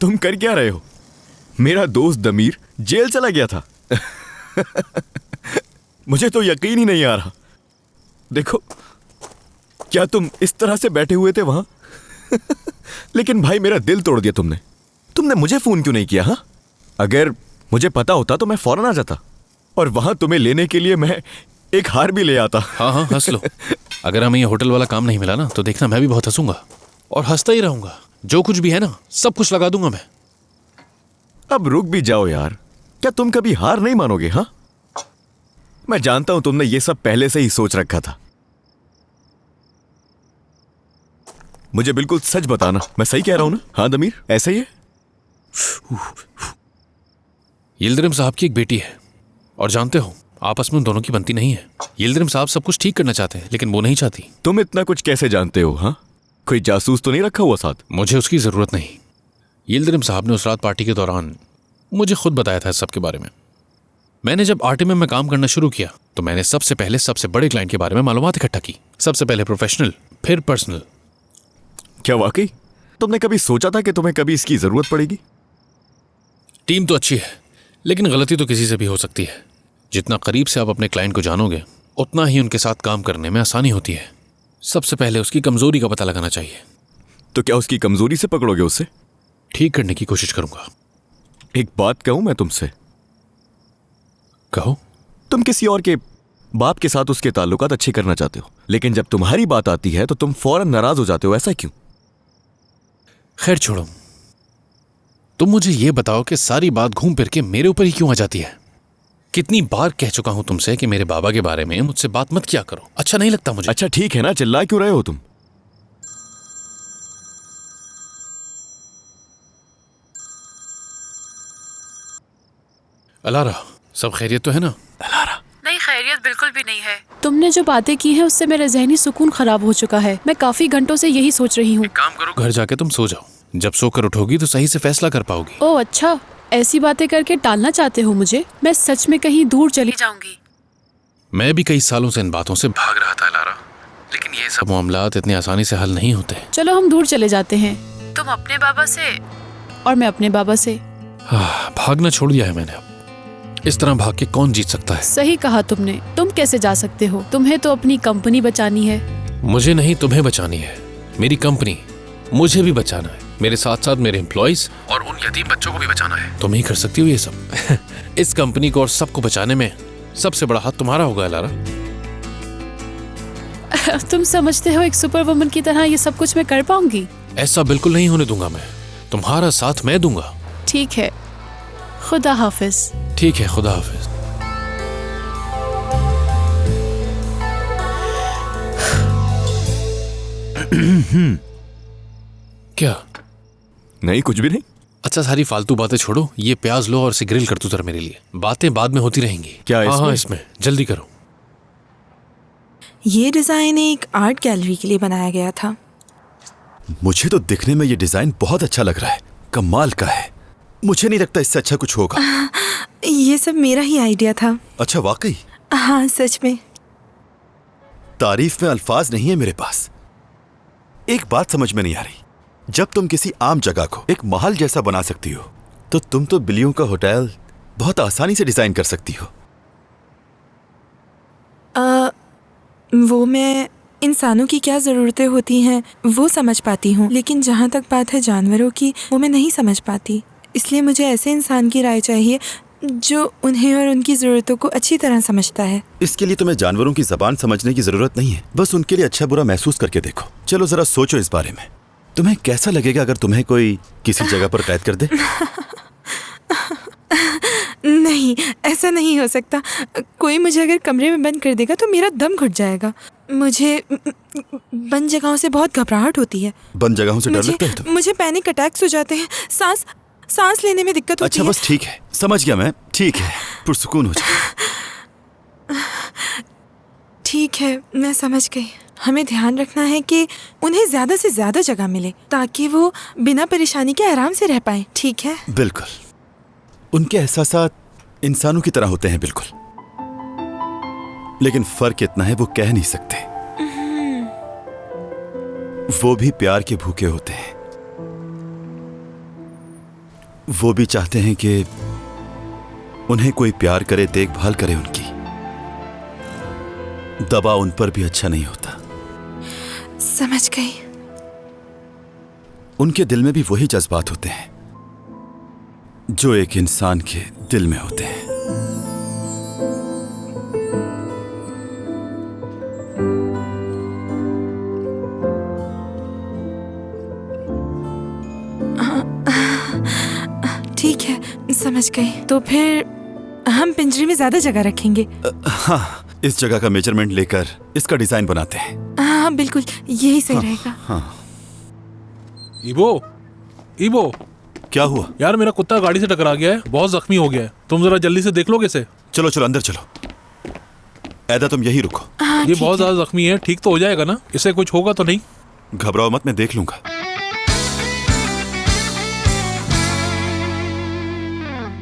तुम कर क्या रहे हो? मेरा दोस्त दमीर जेल चला गया था। मुझे तो यकीन ही नहीं आ रहा। देखो, क्या तुम इस तरह से बैठे हुए थे वहां? लेकिन भाई, मेरा दिल तोड़ दिया तुमने। तुमने मुझे फोन क्यों नहीं किया? हाँ, अगर मुझे पता होता तो मैं फौरन आ जाता और वहां तुम्हें लेने के लिए मैं एक हार भी ले आता। हाँ हाँ, हंस लो। अगर हमें ये होटल वाला काम नहीं मिला ना, तो देखना मैं भी बहुत हंसूंगा और हंसता ही रहूंगा। जो कुछ भी है ना, सब कुछ लगा दूंगा मैं। अब रुक भी जाओ यार, क्या तुम कभी हार नहीं मानोगे? हाँ, मैं जानता हूं तुमने ये सब पहले से ही सोच रखा था। मुझे बिल्कुल सच बताना, मैं सही कह रहा हूं ना? हाँ दमीर, ऐसा ही है। यिल्दिरिम साहब की एक बेटी है और जानते हो, आपस में उन दोनों की बनती नहीं है। यिल्दिरिम साहब सब कुछ ठीक करना चाहते हैं, लेकिन वो नहीं चाहती। तुम इतना कुछ कैसे जानते हो? हाँ, कोई जासूस तो नहीं रखा हुआ साथ? मुझे उसकी जरूरत नहीं। यिल्दिरिम साहब ने उस रात पार्टी के दौरान मुझे खुद बताया था इस सब के बारे में। मैंने जब आरटीएम में काम करना शुरू किया तो मैंने सबसे पहले सबसे बड़े क्लाइंट के बारे में मालूमात इकट्ठा की। सबसे पहले प्रोफेशनल, फिर पर्सनल। क्या वाकई तुमने कभी सोचा था कि तुम्हें कभी इसकी जरूरत पड़ेगी? टीम तो अच्छी है, लेकिन गलती तो किसी से भी हो सकती है। जितना करीब से आप अपने क्लाइंट को जानोगे, उतना ही उनके साथ काम करने में आसानी होती है। सबसे पहले उसकी कमजोरी का पता लगाना चाहिए। तो क्या उसकी कमजोरी से पकड़ोगे उसे? ठीक करने की कोशिश करूंगा। एक बात कहूं मैं तुमसे? कहो। तुम किसी और के बाप के साथ उसके ताल्लुकात अच्छे करना चाहते हो, लेकिन जब तुम्हारी बात आती है तो तुम फौरन नाराज हो जाते हो, ऐसा क्यों? खैर छोड़ो, तुम मुझे ये बताओ कि सारी बात घूम फिर के मेरे ऊपर ही क्यों आ जाती है? कितनी बार कह चुका हूं तुमसे कि मेरे बाबा के बारे में मुझसे बात मत किया करो। अच्छा नहीं लगता मुझे। अच्छा ठीक है ना, चिल्ला क्यों रहे हो तुम? अलारा, सब खैरियत तो है ना? अलारा, नहीं, खैरियत बिल्कुल भी नहीं है। तुमने जो बातें की हैं उससे मेरा ज़हनी सुकून खराब हो चुका है। मैं काफी घंटों से यही सोच रही हूँ। काम करो, घर जाके तुम सो जाओ। जब सोकर उठोगी तो सही से फैसला कर पाओगी। ओह अच्छा, ऐसी बातें करके टालना चाहते हो मुझे? मैं सच में कहीं दूर चली जाऊंगी। मैं भी कई सालों से इन बातों से भाग रहा था अलारा, लेकिन ये सब मामलात इतनी आसानी से हल नहीं होते। चलो हम दूर चले जाते हैं, तुम अपने बाबा से और मैं अपने बाबा से। भागना छोड़ दिया है मैंने। अब इस तरह भाग के कौन जीत सकता है? सही कहा तुमने। तुम कैसे जा सकते हो? तुम्हें तो अपनी कंपनी बचानी है। मुझे नहीं, तुम्हें बचानी है। मेरी कंपनी, मुझे भी बचाना है। मेरे साथ साथ मेरे एम्प्लॉइज और उन यतीम बच्चों को भी बचाना है। तुम ही कर सकती हो ये सब। इस कंपनी को और सबको बचाने में सबसे बड़ा हाथ तुम्हारा होगा अलारा। तुम समझते हो एक सुपर वुमन की तरह ये सब कुछ मैं कर पाऊंगी? ऐसा बिल्कुल नहीं होने दूंगा मैं। तुम्हारा साथ मैं दूंगा। ठीक है, खुदा हाफिज। ठीक है, खुदा हाफिज। क्या? नहीं, कुछ भी नहीं। अच्छा, सारी फालतू बातें छोड़ो, ये प्याज लो और इसे ग्रिल कर दो जरा मेरे लिए। बातें बाद में होती रहेंगी। क्या इसमें? हाँ, इसमें जल्दी करो। ये डिजाइन एक आर्ट गैलरी के लिए बनाया गया था। मुझे तो दिखने में ये डिजाइन बहुत अच्छा लग रहा है, कमाल का है। मुझे नहीं लगता इससे अच्छा कुछ होगा। ये सब मेरा ही आइडिया था। अच्छा, वाकई? हाँ, सच में। तारीफ में अल्फाज नहीं है मेरे पास। एक बात समझ में नहीं आ रही, जब तुम किसी आम जगह को एक महल जैसा बना सकती हो, तो तुम तो बिल्लियों का होटल बहुत आसानी से डिजाइन कर सकती हो। वो मैं इंसानों की क्या ज़रूरतें होती हैं वो समझ पाती हूँ, लेकिन जहाँ तक बात है जानवरों की, वो मैं नहीं समझ पाती। इसलिए मुझे ऐसे इंसान की राय चाहिए जो उन्हें और उनकी ज़रूरतों को अच्छी तरह समझता है। इसके लिए तुम्हें जानवरों की ज़बान समझने की ज़रूरत नहीं है, बस उनके लिए अच्छा बुरा महसूस करके देखो। चलो ज़रा सोचो इस बारे में। तुम्हें कैसा लगेगा अगर तुम्हें कोई किसी जगह पर कैद कर दे? नहीं, ऐसा नहीं हो सकता। कोई मुझे अगर कमरे में बंद कर देगा तो मेरा दम घुट जाएगा। मुझे बंद जगहों से बहुत घबराहट होती है। बंद जगहों से डर लगता है तुम्हें? मुझे पैनिक अटैक्स हो जाते हैं। सांस लेने में दिक्कत होती अच्छा, है। बस ठीक है, समझ गया मैं। ठीक है, पुरसुकून हो जाए। ठीक है, मैं समझ गई। हमें ध्यान रखना है कि उन्हें ज्यादा से ज्यादा जगह मिले ताकि वो बिना परेशानी के आराम से रह पाएं। ठीक है? बिल्कुल। उनके एहसासात इंसानों की तरह होते हैं, बिल्कुल, लेकिन फर्क इतना है वो कह नहीं सकते। वो भी प्यार के भूखे होते हैं। वो भी चाहते हैं कि उन्हें कोई प्यार करे, देखभाल करे उनकी। दबाव उन पर भी अच्छा नहीं होता। समझ गई। उनके दिल में भी वही जज्बात होते हैं जो एक इंसान के दिल में होते हैं। ठीक है, समझ गई। तो फिर हम पिंजरे में ज्यादा जगह रखेंगे। हाँ, इस जगह का मेजरमेंट लेकर इसका डिजाइन बनाते हैं। हाँ बिल्कुल, यही सही रहेगा। हाँ। इबो, इबो, क्या हुआ? यार मेरा कुत्ता गाड़ी से टकरा गया है, बहुत जख्मी हो गया है। तुम जरा जल्दी से देख लोगे इसे? चलो चलो अंदर चलो। ऐदा तुम यही रुको। हाँ, ये ठीक बहुत है। ज्यादा जख्मी है, ठीक तो हो जाएगा ना? इसे कुछ होगा तो नहीं? घबराओ मत, मैं देख लूंगा।